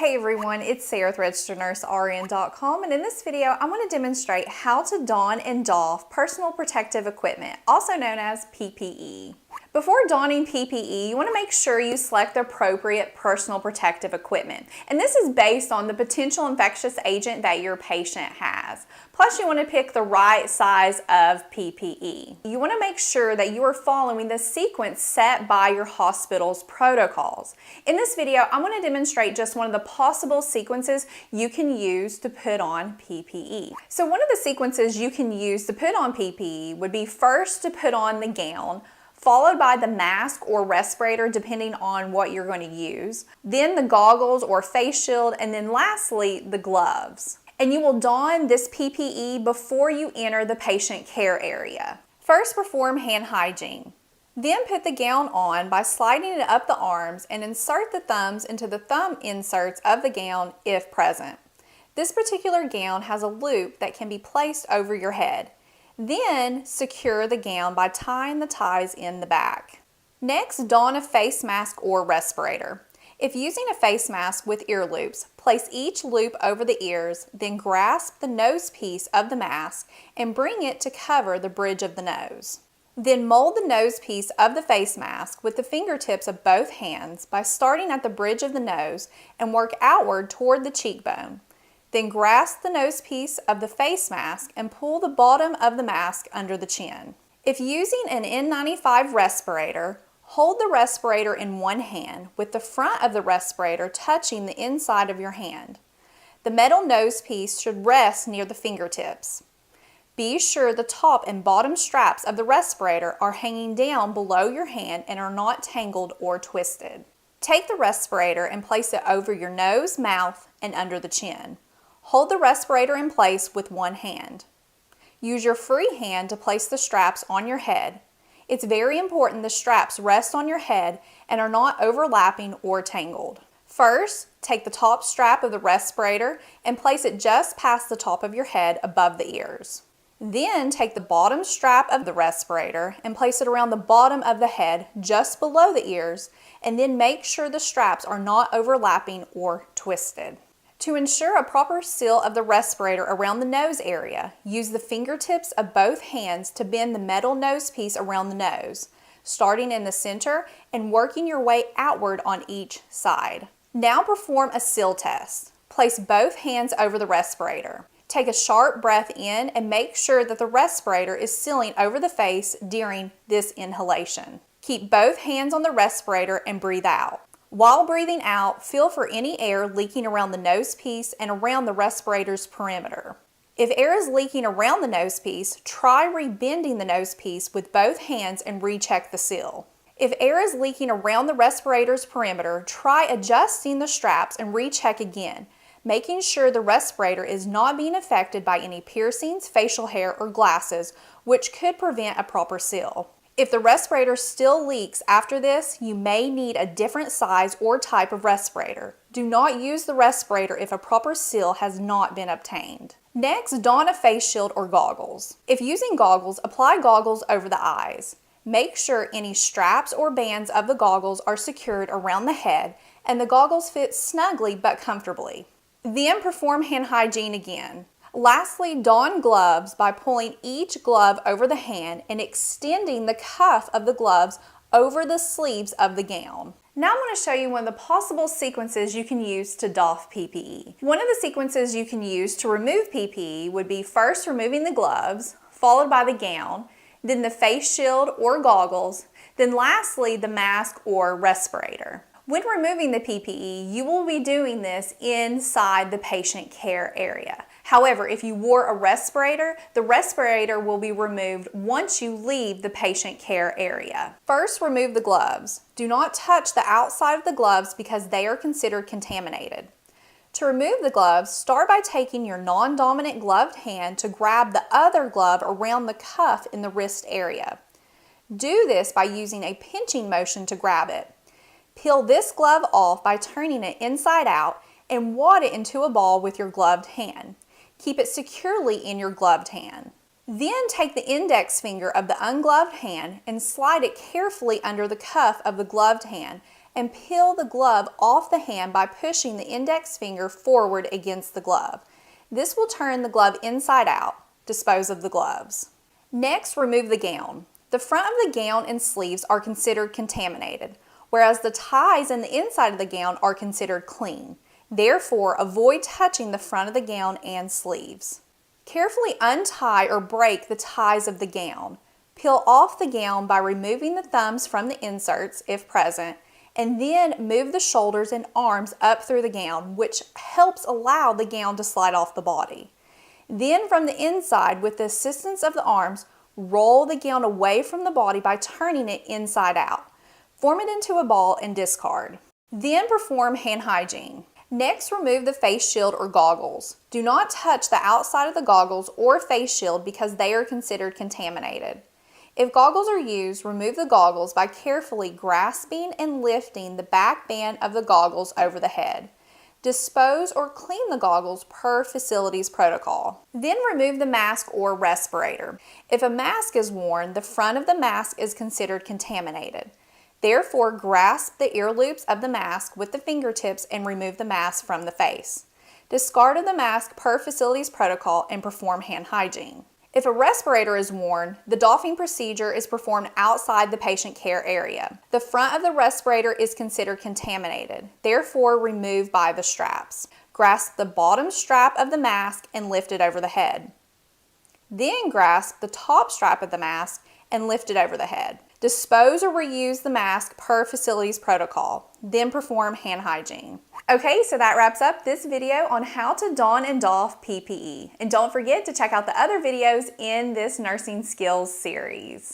Hey everyone, it's Sarah with RegisteredNurseRN.com, and in this video I want to demonstrate how to don and doff personal protective equipment, also known as PPE. Before donning PPE, you want to make sure you select the appropriate personal protective equipment, and this is based on the potential infectious agent that your patient has. Plus, you want to pick the right size of PPE. You want to make sure that you are following the sequence set by your hospital's protocols. In this video, I want to demonstrate just one of the possible sequences you can use to put on PPE. So one of the sequences you can use to put on PPE would be first to put on the gown, followed by the mask or respirator depending on what you're going to use, then the goggles or face shield, and then lastly the gloves. And you will don this PPE before you enter the patient care area. First, perform hand hygiene. Then put the gown on by sliding it up the arms and insert the thumbs into the thumb inserts of the gown if present. This particular gown has a loop that can be placed over your head. Then secure the gown by tying the ties in the back. Next, don a face mask or respirator. If using a face mask with ear loops, place each loop over the ears, then grasp the nose piece of the mask and bring it to cover the bridge of the nose. Then mold the nose piece of the face mask with the fingertips of both hands by starting at the bridge of the nose and work outward toward the cheekbone. Then grasp the nose piece of the face mask and pull the bottom of the mask under the chin. If using an N95 respirator, hold the respirator in one hand with the front of the respirator touching the inside of your hand. The metal nose piece should rest near the fingertips. Be sure the top and bottom straps of the respirator are hanging down below your hand and are not tangled or twisted. Take the respirator and place it over your nose, mouth, and under the chin. Hold the respirator in place with one hand. Use your free hand to place the straps on your head. It's very important the straps rest on your head and are not overlapping or tangled. First, take the top strap of the respirator and place it just past the top of your head above the ears. Then take the bottom strap of the respirator and place it around the bottom of the head just below the ears, and then make sure the straps are not overlapping or twisted. To ensure a proper seal of the respirator around the nose area, use the fingertips of both hands to bend the metal nose piece around the nose, starting in the center and working your way outward on each side. Now perform a seal test. Place both hands over the respirator. Take a sharp breath in and make sure that the respirator is sealing over the face during this inhalation. Keep both hands on the respirator and breathe out. While breathing out, feel for any air leaking around the nose piece and around the respirator's perimeter. If air is leaking around the nose piece, try rebending the nose piece with both hands and recheck the seal. If air is leaking around the respirator's perimeter, try adjusting the straps and recheck again, making sure the respirator is not being affected by any piercings, facial hair, or glasses, which could prevent a proper seal. If the respirator still leaks after this, you may need a different size or type of respirator. Do not use the respirator if a proper seal has not been obtained. Next, don a face shield or goggles. If using goggles, apply goggles over the eyes. Make sure any straps or bands of the goggles are secured around the head and the goggles fit snugly but comfortably. Then perform hand hygiene again. Lastly, don gloves by pulling each glove over the hand and extending the cuff of the gloves over the sleeves of the gown. Now I'm going to show you one of the possible sequences you can use to doff PPE. One of the sequences you can use to remove PPE would be first removing the gloves, followed by the gown, then the face shield or goggles, then lastly the mask or respirator. When removing the PPE, you will be doing this inside the patient care area. However, if you wore a respirator, the respirator will be removed once you leave the patient care area. First, remove the gloves. Do not touch the outside of the gloves because they are considered contaminated. To remove the gloves, start by taking your non-dominant gloved hand to grab the other glove around the cuff in the wrist area. Do this by using a pinching motion to grab it. Peel this glove off by turning it inside out and wad it into a ball with your gloved hand. Keep it securely in your gloved hand. Then take the index finger of the ungloved hand and slide it carefully under the cuff of the gloved hand and peel the glove off the hand by pushing the index finger forward against the glove. This will turn the glove inside out. Dispose of the gloves. Next, remove the gown. The front of the gown and sleeves are considered contaminated, whereas the ties and the inside of the gown are considered clean. Therefore, avoid touching the front of the gown and sleeves. Carefully untie or break the ties of the gown. Peel off the gown by removing the thumbs from the inserts, if present, and then move the shoulders and arms up through the gown, which helps allow the gown to slide off the body. Then from the inside, with the assistance of the arms, roll the gown away from the body by turning it inside out. Form it into a ball and discard. Then perform hand hygiene. Next, remove the face shield or goggles. Do not touch the outside of the goggles or face shield because they are considered contaminated. If goggles are used, remove the goggles by carefully grasping and lifting the back band of the goggles over the head. Dispose or clean the goggles per facility's protocol. Then remove the mask or respirator. If a mask is worn, the front of the mask is considered contaminated. Therefore, grasp the ear loops of the mask with the fingertips and remove the mask from the face. Discard of the mask per facility's protocol and perform hand hygiene. If a respirator is worn, the doffing procedure is performed outside the patient care area. The front of the respirator is considered contaminated, therefore remove by the straps. Grasp the bottom strap of the mask and lift it over the head. Then grasp the top strap of the mask and lift it over the head. Dispose or reuse the mask per facility's protocol. Then perform hand hygiene. Okay, so that wraps up this video on how to don and doff PPE. And don't forget to check out the other videos in this nursing skills series.